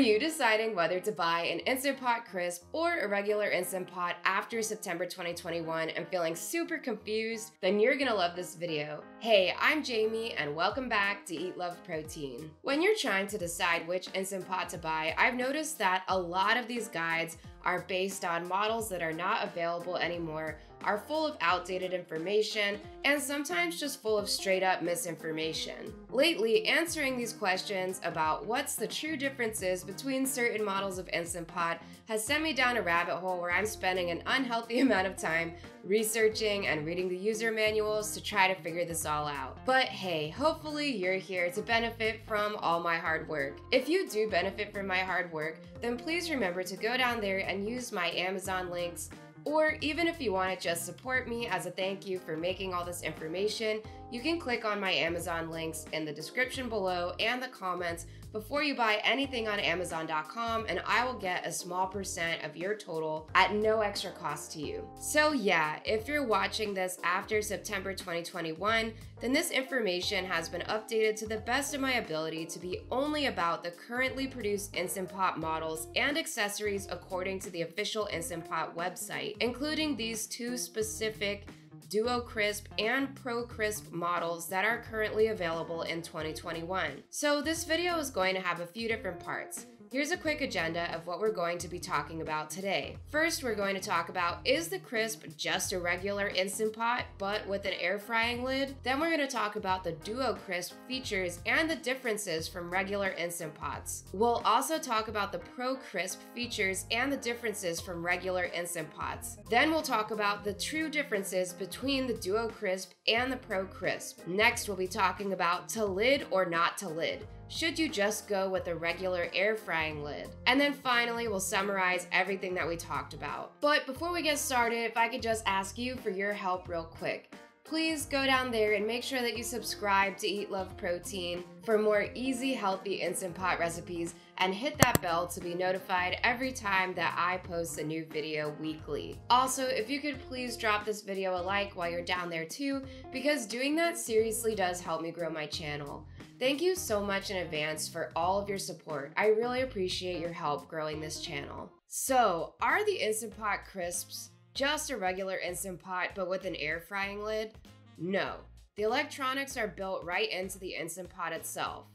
you deciding whether to buy an Instant Pot crisp or a regular Instant Pot after September 2021 and feeling super confused? Then you're gonna love this video. Hey, I'm Jamie and welcome back to Eat Love Protein. When you're trying to decide which Instant Pot to buy, I've noticed that a lot of these guides are based on models that are not available anymore, are full of outdated information, and sometimes just full of straight up misinformation. Lately, answering these questions about what's the true differences between certain models of Instant Pot has sent me down a rabbit hole where I'm spending an unhealthy amount of time researching and reading the user manuals to try to figure this all out. But hey, hopefully you're here to benefit from all my hard work. If you do benefit from my hard work, then please remember to go down there and use my Amazon links, or even if you want to just support me as a thank you for making all this information, you can click on my Amazon links in the description below and the comments before you buy anything on Amazon.com, and I will get a small % of your total at no extra cost to you. So yeah, if you're watching this after September 2021, then this information has been updated to the best of my ability to be only about the currently produced Instant Pot models and accessories according to the official Instant Pot website, including these two specific Duo Crisp and Pro Crisp models that are currently available in 2021. So this video is going to have a few different parts. Here's a quick agenda of what we're going to be talking about today. First, we're going to talk about, is the Crisp just a regular Instant Pot but with an air frying lid? Then we're going to talk about the Duo Crisp features and the differences from regular Instant Pots. We'll also talk about the Pro Crisp features and the differences from regular Instant Pots. Then we'll talk about the true differences between the Duo Crisp and the Pro Crisp. Next, we'll be talking about to lid or not to lid. Should you just go with a regular air frying lid? And then finally, we'll summarize everything that we talked about. But before we get started, if I could just ask you for your help real quick. Please go down there and make sure that you subscribe to Eat Love Protein for more easy, healthy Instant Pot recipes, and hit that bell to be notified every time that I post a new video weekly. Also, if you could please drop this video a like while you're down there too, because doing that seriously does help me grow my channel. Thank you so much in advance for all of your support. I really appreciate your help growing this channel. So, are the Instant Pot crisps just a regular Instant Pot but with an air frying lid? No. The electronics are built right into the Instant Pot itself.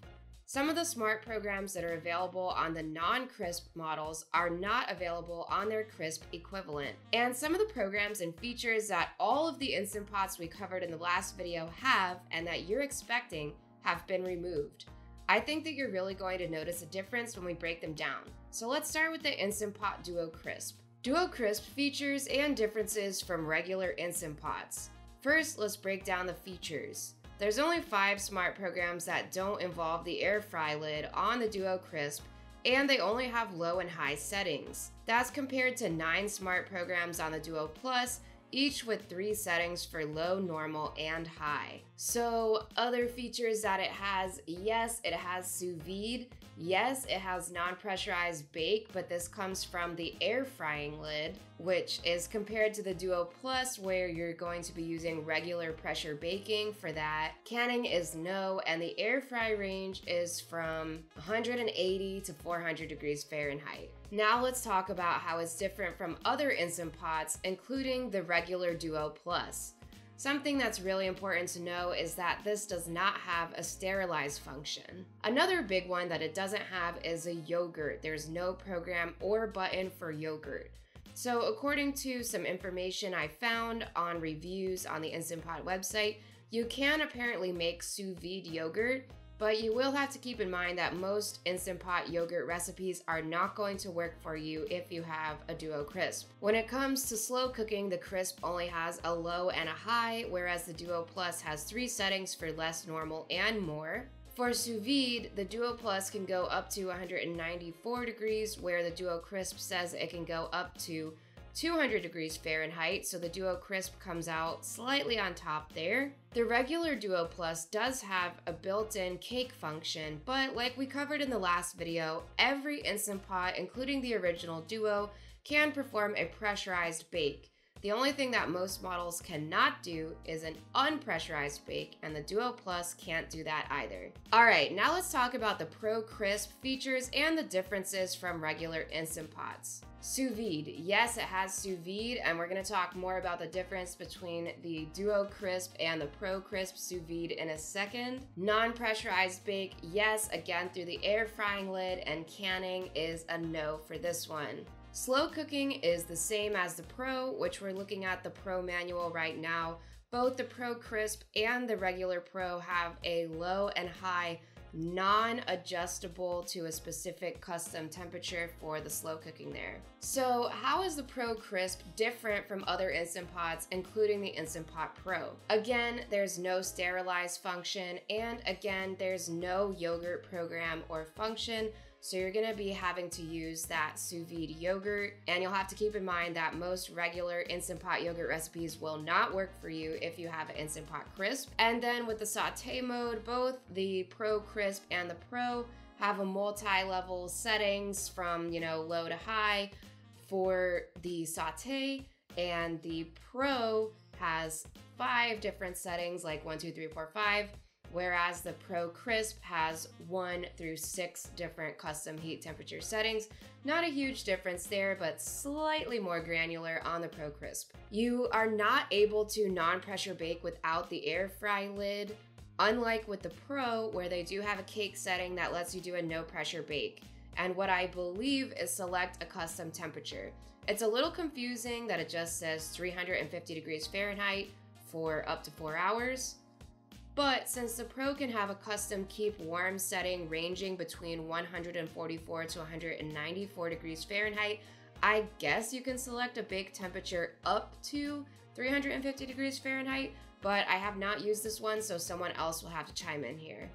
Some of the smart programs that are available on the non-crisp models are not available on their crisp equivalent. And some of the programs and features that all of the Instant Pots we covered in the last video have and that you're expecting have been removed. I think that you're really going to notice a difference when we break them down. So let's start with the Instant Pot Duo Crisp. Duo Crisp features and differences from regular Instant Pots. First, let's break down the features. There's only 5 smart programs that don't involve the air fry lid on the Duo Crisp, and they only have low and high settings. That's compared to 9 smart programs on the Duo Plus, each with 3 settings for low, normal, and high. So other features that it has, yes, it has sous vide. Yes, it has non-pressurized bake, but this comes from the air frying lid, which is compared to the Duo Plus where you're going to be using regular pressure baking for that. Canning is no, and the air fry range is from 180 to 400 degrees Fahrenheit. Now let's talk about how it's different from other Instant Pots, including the regular Duo Plus. Something that's really important to know is that this does not have a sterilize function. Another big one that it doesn't have is a yogurt. There's no program or button for yogurt. So according to some information I found on reviews on the Instant Pot website, you can apparently make sous vide yogurt, but you will have to keep in mind that most Instant Pot yogurt recipes are not going to work for you if you have a Duo Crisp. When it comes to slow cooking, the Crisp only has a low and a high, whereas the Duo Plus has 3 settings for less, normal, and more. For sous vide, the Duo Plus can go up to 194 degrees, where the Duo Crisp says it can go up to 200 degrees Fahrenheit, so the Duo Crisp comes out slightly on top there. The regular Duo Plus does have a built-in cake function, but like we covered in the last video, every Instant Pot, including the original Duo, can perform a pressurized bake. The only thing that most models cannot do is an unpressurized bake, and the Duo Plus can't do that either. Alright, now let's talk about the Pro Crisp features and the differences from regular Instant Pots. Sous vide. Yes, it has sous vide, and we're going to talk more about the difference between the Duo Crisp and the Pro Crisp sous vide in a second. Non-pressurized bake, yes, again through the air frying lid, and canning is a no for this one. Slow cooking is the same as the Pro, which we're looking at the Pro manual right now. Both the Pro Crisp and the regular Pro have a low and high non-adjustable to a specific custom temperature for the slow cooking there. So how is the Pro Crisp different from other Instant Pots, including the Instant Pot Pro? Again, there's no sterilize function, and again, there's no yogurt program or function. So you're gonna be having to use that sous vide yogurt, and you'll have to keep in mind that most regular Instant Pot yogurt recipes will not work for you if you have an Instant Pot Crisp. And then with the saute mode, both the Pro Crisp and the Pro have a multi-level settings from, low to high for the saute, and the Pro has 5 different settings, like 1, 2, 3, 4, 5. Whereas the Pro Crisp has 1 through 6 different custom heat temperature settings. Not a huge difference there, but slightly more granular on the Pro Crisp. You are not able to non-pressure bake without the air fry lid, unlike with the Pro, where they do have a cake setting that lets you do a no pressure bake. And what I believe is select a custom temperature. It's a little confusing that it just says 350 degrees Fahrenheit for up to 4 hours. But since the Pro can have a custom keep warm setting ranging between 144 to 194 degrees Fahrenheit, I guess you can select a bake temperature up to 350 degrees Fahrenheit, but I have not used this one, so someone else will have to chime in here.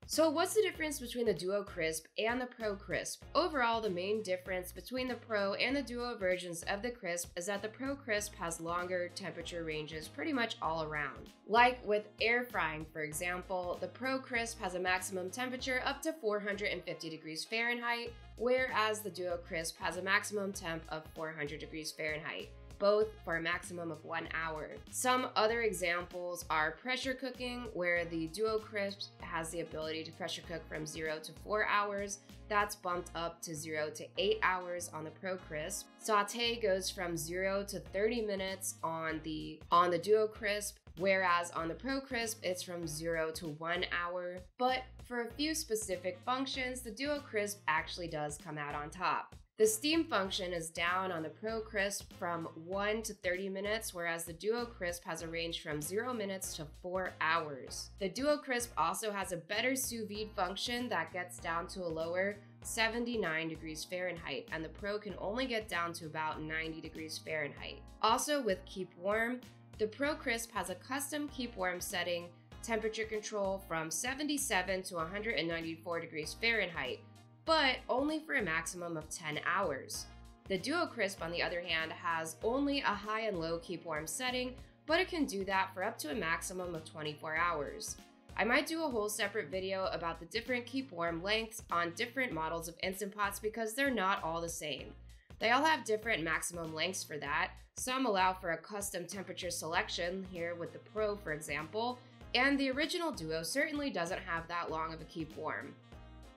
So what's the difference between the Duo Crisp and the Pro Crisp? Overall, the main difference between the Pro and the Duo versions of the Crisp is that the Pro Crisp has longer temperature ranges pretty much all around. Like with air frying, for example, the Pro Crisp has a maximum temperature up to 450 degrees Fahrenheit, whereas the Duo Crisp has a maximum temp of 400 degrees Fahrenheit. Both for a maximum of 1 hour. Some other examples are pressure cooking, where the Duo Crisp has the ability to pressure cook from 0 to 4 hours. That's bumped up to 0 to 8 hours on the Pro Crisp. Saute goes from 0 to 30 minutes on the Duo Crisp, whereas on the Pro Crisp, it's from 0 to 1 hour. But for a few specific functions, the Duo Crisp actually does come out on top. The steam function is down on the Pro Crisp from 1 to 30 minutes, whereas the Duo Crisp has a range from 0 minutes to 4 hours. The Duo Crisp also has a better sous vide function that gets down to a lower 79 degrees Fahrenheit, and the Pro can only get down to about 90 degrees Fahrenheit. Also with Keep Warm, the Pro Crisp has a custom Keep Warm setting, temperature control from 77 to 194 degrees Fahrenheit, but only for a maximum of 10 hours. The Duo Crisp, on the other hand, has only a high and low keep warm setting, but it can do that for up to a maximum of 24 hours. I might do a whole separate video about the different keep warm lengths on different models of Instant Pots because they're not all the same. They all have different maximum lengths for that. Some allow for a custom temperature selection, here with the Pro for example, and the original Duo certainly doesn't have that long of a keep warm.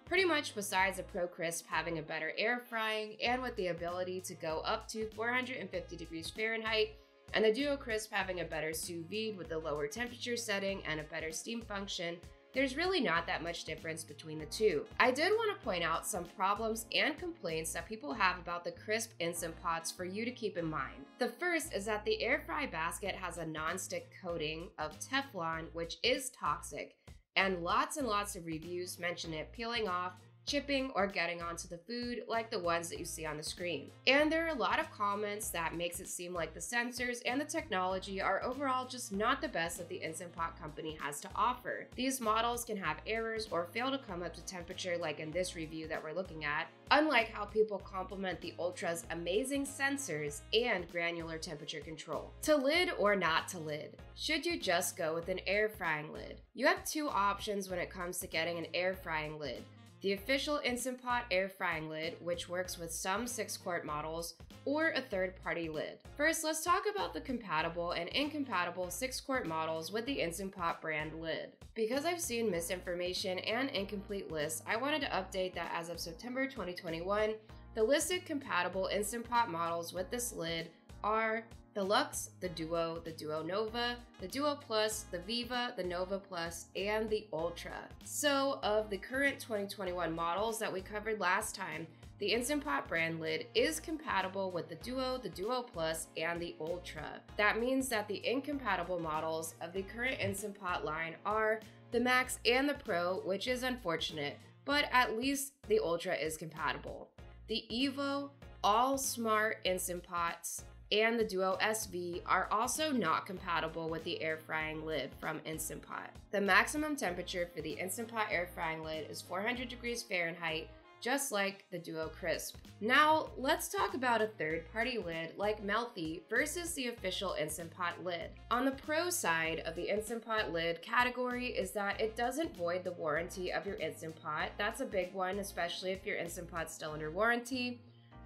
Pretty much besides the Pro Crisp having a better air frying and with the ability to go up to 450 degrees Fahrenheit, and the Duo Crisp having a better sous vide with a lower temperature setting and a better steam function, there's really not that much difference between the two. I did want to point out some problems and complaints that people have about the Crisp Instant Pots for you to keep in mind. The first is that the air fry basket has a non-stick coating of Teflon, which is toxic, and lots of reviews mention it peeling off, chipping, or getting onto the food like the ones that you see on the screen. And there are a lot of comments that makes it seem like the sensors and the technology are overall just not the best that the Instant Pot company has to offer. These models can have errors or fail to come up to temperature like in this review that we're looking at, unlike how people compliment the Ultra's amazing sensors and granular temperature control. To lid or not to lid? Should you just go with an air frying lid? You have two options when it comes to getting an air frying lid. the official Instant Pot air frying lid, which works with some 6-quart models, or a third-party lid. First, let's talk about the compatible and incompatible 6-quart models with the Instant Pot brand lid. Because I've seen misinformation and incomplete lists, I wanted to update that as of September 2021, the listed compatible Instant Pot models with this lid are the Luxe, the Duo Nova, the Duo Plus, the Viva, the Nova Plus, and the Ultra. So, of the current 2021 models that we covered last time, the Instant Pot brand lid is compatible with the Duo Plus, and the Ultra. That means that the incompatible models of the current Instant Pot line are the Max and the Pro, which is unfortunate, but at least the Ultra is compatible. The Evo, all smart Instant Pots, and the Duo SV are also not compatible with the air frying lid from Instant Pot. The maximum temperature for the Instant Pot air frying lid is 400 degrees Fahrenheit, just like the Duo Crisp. Now, let's talk about a third-party lid like Melty versus the official Instant Pot lid. On the pro side of the Instant Pot lid category is that it doesn't void the warranty of your Instant Pot. That's a big one, especially if your Instant Pot's still under warranty.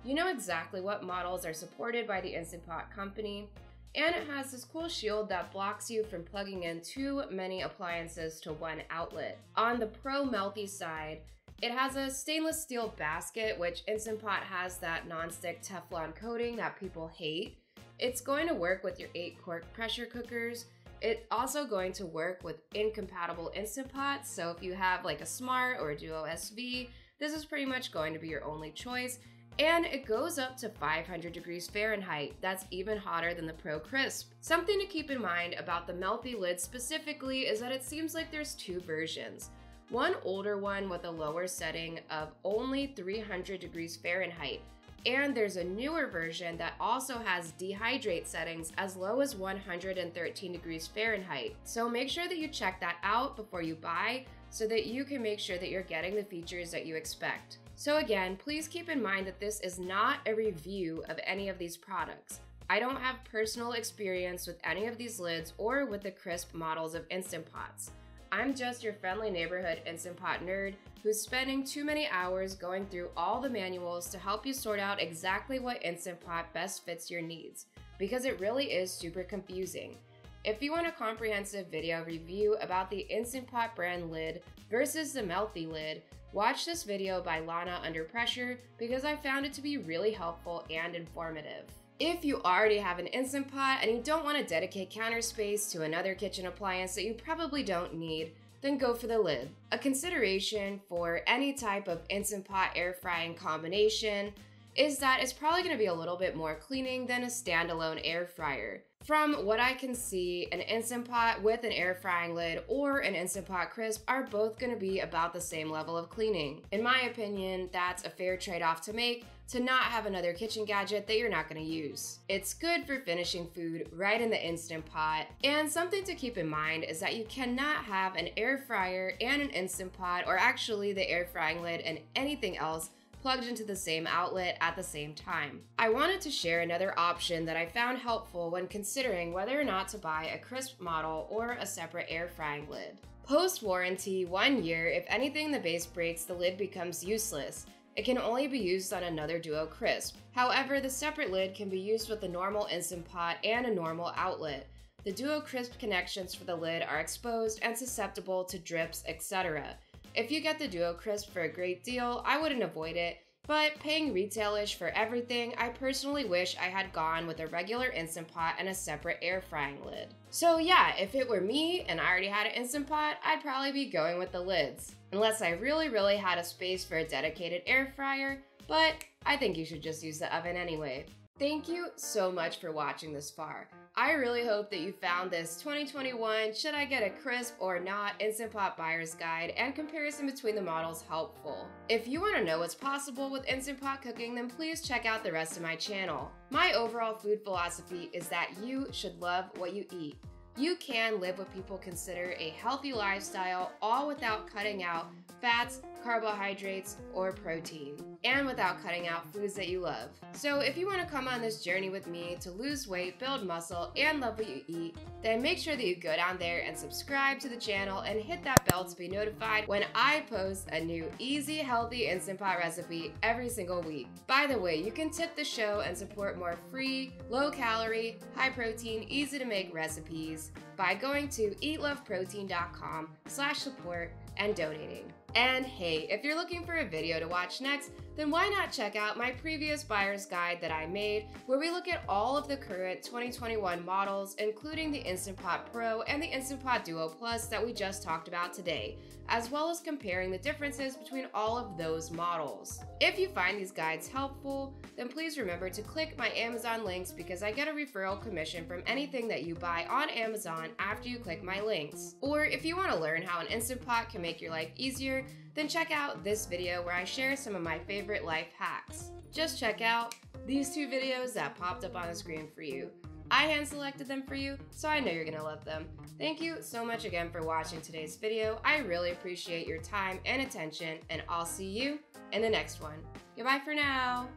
You know exactly what models are supported by the Instant Pot company, and it has this cool shield that blocks you from plugging in too many appliances to one outlet. On the Pro Melty side, it has a stainless steel basket, which Instant Pot has that non-stick Teflon coating that people hate. It's going to work with your 8-quart pressure cookers. It's also going to work with incompatible Instant Pots, so if you have like a Smart or a Duo SV, this is pretty much going to be your only choice. And it goes up to 500 degrees Fahrenheit. That's even hotter than the Pro Crisp. Something to keep in mind about the Melty lid specifically is that it seems like there's 2 versions. One older one with a lower setting of only 300 degrees Fahrenheit, and there's a newer version that also has dehydrate settings as low as 113 degrees Fahrenheit. So make sure that you check that out before you buy so that you can make sure that you're getting the features that you expect. So again, please keep in mind that this is not a review of any of these products. I don't have personal experience with any of these lids or with the crisp models of Instant Pots. I'm just your friendly neighborhood Instant Pot nerd who's spending too many hours going through all the manuals to help you sort out exactly what Instant Pot best fits your needs, because it really is super confusing. If you want a comprehensive video review about the Instant Pot brand lid versus the Melty lid, watch this video by Lana Under Pressure because I found it to be really helpful and informative. If you already have an Instant Pot and you don't want to dedicate counter space to another kitchen appliance that you probably don't need, then go for the lid. A consideration for any type of Instant Pot air frying combination is that it's probably going to be a little bit more cleaning than a standalone air fryer. From what I can see, an Instant Pot with an air frying lid or an Instant Pot Crisp are both going to be about the same level of cleaning. In my opinion, that's a fair trade-off to make to not have another kitchen gadget that you're not going to use. It's good for finishing food right in the Instant Pot, and something to keep in mind is that you cannot have an air fryer and an Instant Pot, or actually the air frying lid and anything else, plugged into the same outlet at the same time. I wanted to share another option that I found helpful when considering whether or not to buy a crisp model or a separate air frying lid. Post-warranty, 1 year, if anything in the base breaks, the lid becomes useless. It can only be used on another Duo Crisp. However, the separate lid can be used with a normal Instant Pot and a normal outlet. The Duo Crisp connections for the lid are exposed and susceptible to drips, etc. If you get the Duo Crisp for a great deal, I wouldn't avoid it, but paying retailish for everything, I personally wish I had gone with a regular Instant Pot and a separate air frying lid. So yeah, if it were me and I already had an Instant Pot, I'd probably be going with the lids. Unless I really had a space for a dedicated air fryer, but I think you should just use the oven anyway. Thank you so much for watching this far. I really hope that you found this 2021 should I get a crisp or not Instant Pot buyer's guide and comparison between the models helpful. If you want to know what's possible with Instant Pot cooking, then please check out the rest of my channel. My overall food philosophy is that you should love what you eat. You can live what people consider a healthy lifestyle, all without cutting out fats, carbohydrates, or protein. and without cutting out foods that you love. So if you want to come on this journey with me to lose weight, build muscle, and love what you eat, then make sure that you go down there and subscribe to the channel and hit that bell to be notified when I post a new easy, healthy Instant Pot recipe every single week. By the way, you can tip the show and support more free, low-calorie, high-protein, easy-to-make recipes by going to eatloveprotein.com/support and donating. And hey, if you're looking for a video to watch next, then why not check out my previous buyer's guide that I made, where we look at all of the current 2021 models, including the Instant Pot Pro and the Instant Pot Duo Plus that we just talked about today, as well as comparing the differences between all of those models. If you find these guides helpful, then please remember to click my Amazon links because I get a referral commission from anything that you buy on Amazon after you click my links. Or if you want to learn how an Instant Pot can make your life easier, then check out this video where I share some of my favorite life hacks. Just check out these two videos that popped up on the screen for you. I hand selected them for you, so I know you're gonna love them. Thank you so much again for watching today's video. I really appreciate your time and attention, and I'll see you in the next one. Goodbye for now.